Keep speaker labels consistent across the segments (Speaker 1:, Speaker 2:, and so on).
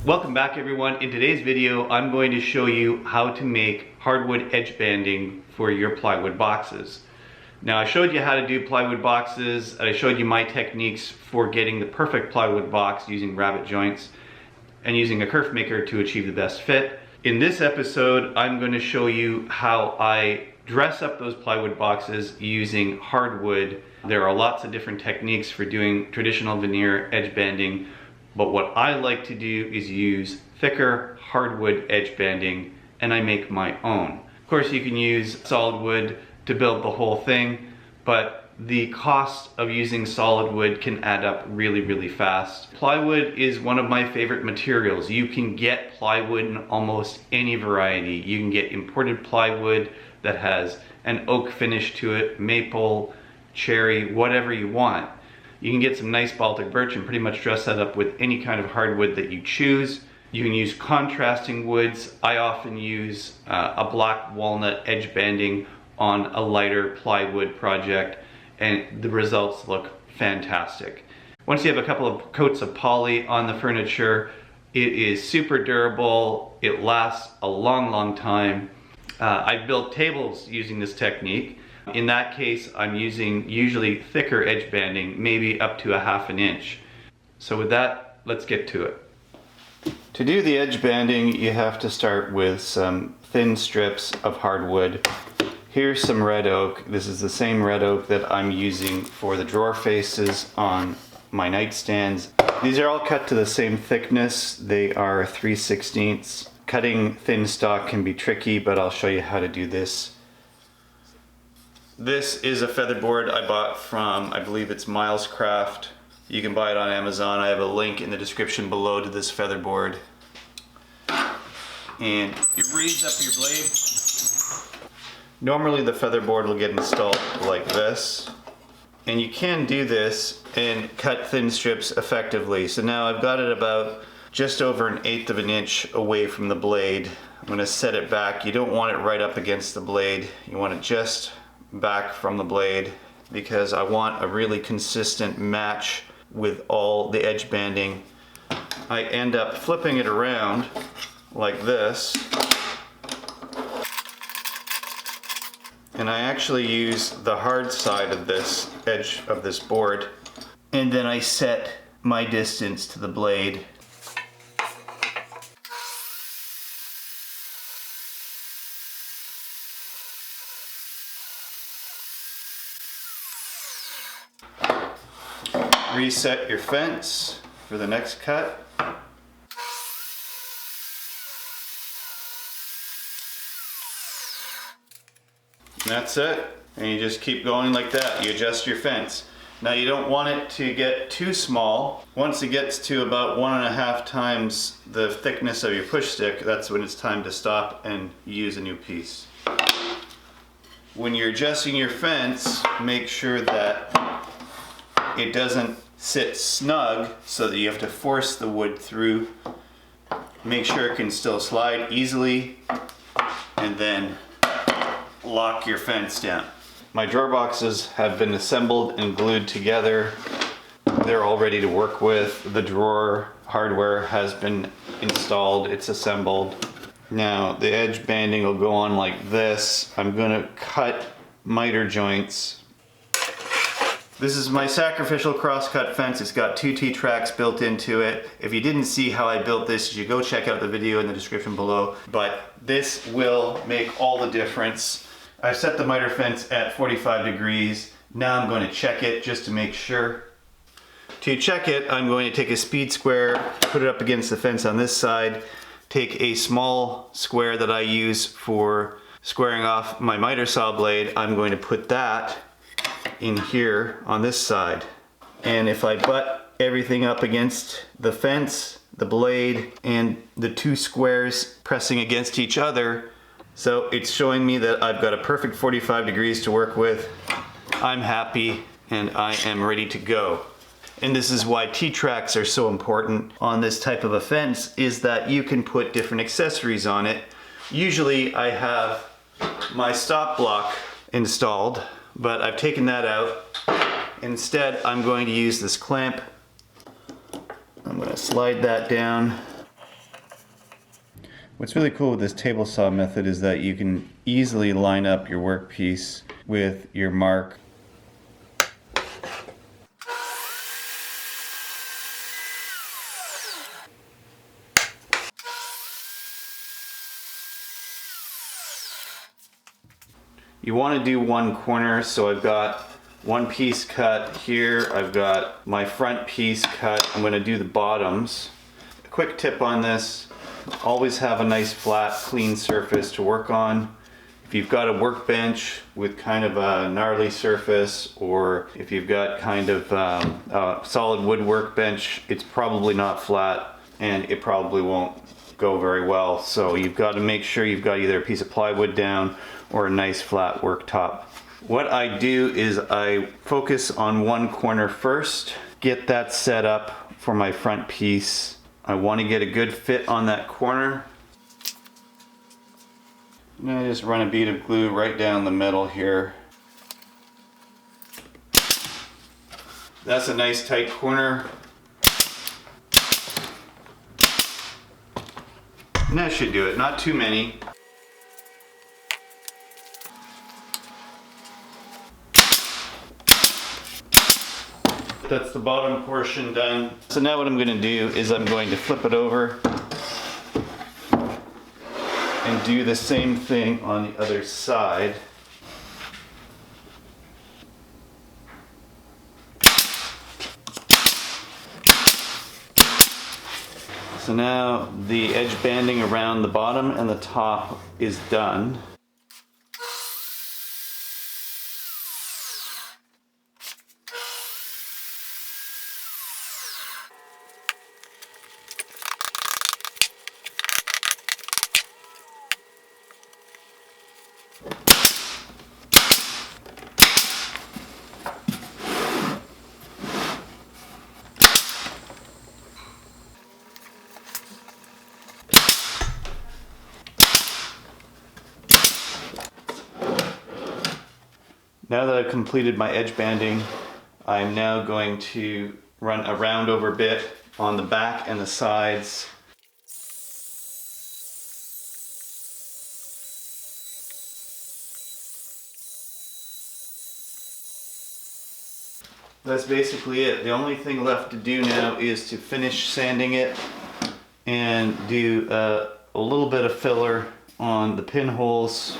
Speaker 1: Welcome back everyone. In today's video, I'm going to show you how to make hardwood edge banding for your plywood boxes. Now I showed you how to do plywood boxes. I showed you my techniques for getting the perfect plywood box using rabbet joints and using a kerf maker to achieve the best fit. In this episode, I'm going to show you how I dress up those plywood boxes using hardwood. There are lots of different techniques for doing traditional veneer edge banding, but what I like to do is use thicker hardwood edge banding, and I make my own. Of course, you can use solid wood to build the whole thing, but the cost of using solid wood can add up really fast. Plywood is one of my favorite materials. You can get plywood in almost any variety. You can get imported plywood that has an oak finish to it, maple, cherry, whatever you want. You can get some nice Baltic birch and pretty much dress that up with any kind of hardwood that you choose. You can use contrasting woods. I often use a black walnut edge banding on a lighter plywood project, and the results look fantastic. Once you have a couple of coats of poly on the furniture, it is super durable. It lasts a long time. I've built tables using this technique. In that case, I'm using usually thicker edge banding, maybe up to 1/2 inch. So with that, let's get to it. To do the edge banding, you have to start with some thin strips of hardwood. Here's some red oak. This is the same red oak that I'm using for the drawer faces on my nightstands. These are all cut to the same thickness. They are 3/16. Cutting thin stock can be tricky, but I'll show you how to do this. This is a featherboard I bought from, I believe it's Miles Craft. You can buy it on Amazon. I have a link in the description below to this featherboard. And you raise up your blade. Normally the featherboard will get installed like this. And you can do this and cut thin strips effectively. So now I've got it about just over 1/8 of an inch away from the blade. I'm going to set it back. You don't want it right up against the blade. You want it just back from the blade, because I want a really consistent match with all the edge banding. I end up flipping it around like this, and I actually use the hard side of this edge of this board, and then I set my distance to the blade. Reset your fence for the next cut. And that's it. And you just keep going like that. You adjust your fence. Now you don't want it to get too small. Once it gets to about 1.5 times the thickness of your push stick, that's when it's time to stop and use a new piece. When you're adjusting your fence, make sure that it doesn't sit snug so that you have to force the wood through. Make sure it can still slide easily, and then lock your fence down. My drawer boxes have been assembled and glued together. They're all ready to work with. The drawer hardware has been installed, it's assembled. Now the edge banding will go on like this. I'm gonna cut miter joints. This is my sacrificial crosscut fence. It's got 2 T-tracks built into it. If you didn't see how I built this, you should go check out the video in the description below. But this will make all the difference. I've set the miter fence at 45 degrees. Now I'm going to check it just to make sure. To check it, I'm going to take a speed square, put it up against the fence on this side, take a small square that I use for squaring off my miter saw blade. I'm going to put that in here on this side, and if I butt everything up against the fence, the blade, and the 2 squares pressing against each other, so it's showing me that I've got a perfect 45 degrees to work with. I'm happy and I am ready to go. And this is why T-tracks are so important on this type of a fence, is that you can put different accessories on it. Usually I have my stop block installed, but I've taken that out. Instead, I'm going to use this clamp. I'm going to slide that down What's really cool with this table saw method is that you can easily line up your workpiece with your mark. You want to do one corner, so I've got one piece cut here, I've got my front piece cut. I'm going to do the bottoms. A quick tip on this, always have a nice flat clean surface to work on. If you've got a workbench with kind of a gnarly surface, or if you've got kind of a solid wood workbench, it's probably not flat and it probably won't go very well. So you've got to make sure you've got either a piece of plywood down or a nice flat worktop. What I do is I focus on one corner first, get that set up for my front piece. I want to get a good fit on that corner. And I just run a bead of glue right down the middle here. That's a nice tight corner. And that should do it, not too many. That's the bottom portion done. So now what I'm going to do is I'm going to flip it over and do the same thing on the other side. So now the edge banding around the bottom and the top is done. Now that I've completed my edge banding, I'm now going to run a round over bit on the back and the sides. That's basically it. The only thing left to do now is to finish sanding it and do a little bit of filler on the pinholes.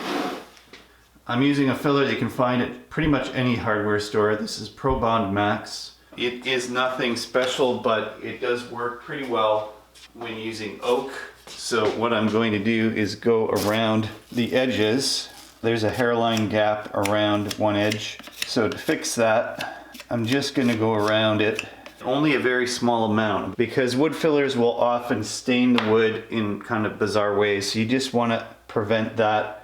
Speaker 1: I'm using a filler that you can find at pretty much any hardware store. This is Pro Bond Max. It is nothing special, but it does work pretty well when using oak. So what I'm going to do is go around the edges. There's a hairline gap around one edge. So to fix that, I'm just going to go around it. Only a very small amount, because wood fillers will often stain the wood in kind of bizarre ways. So you just want to prevent that.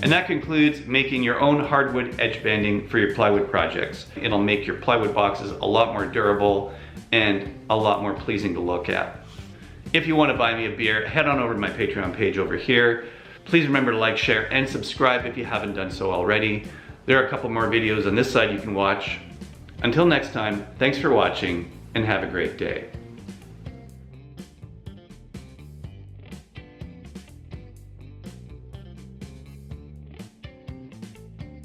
Speaker 1: And that concludes making your own hardwood edge banding for your plywood projects. It'll make your plywood boxes a lot more durable and a lot more pleasing to look at. If you want to buy me a beer, head on over to my Patreon page over here. Please remember to like, share, and subscribe if you haven't done so already. There are a couple more videos on this side you can watch. Until next time, thanks for watching and have a great day.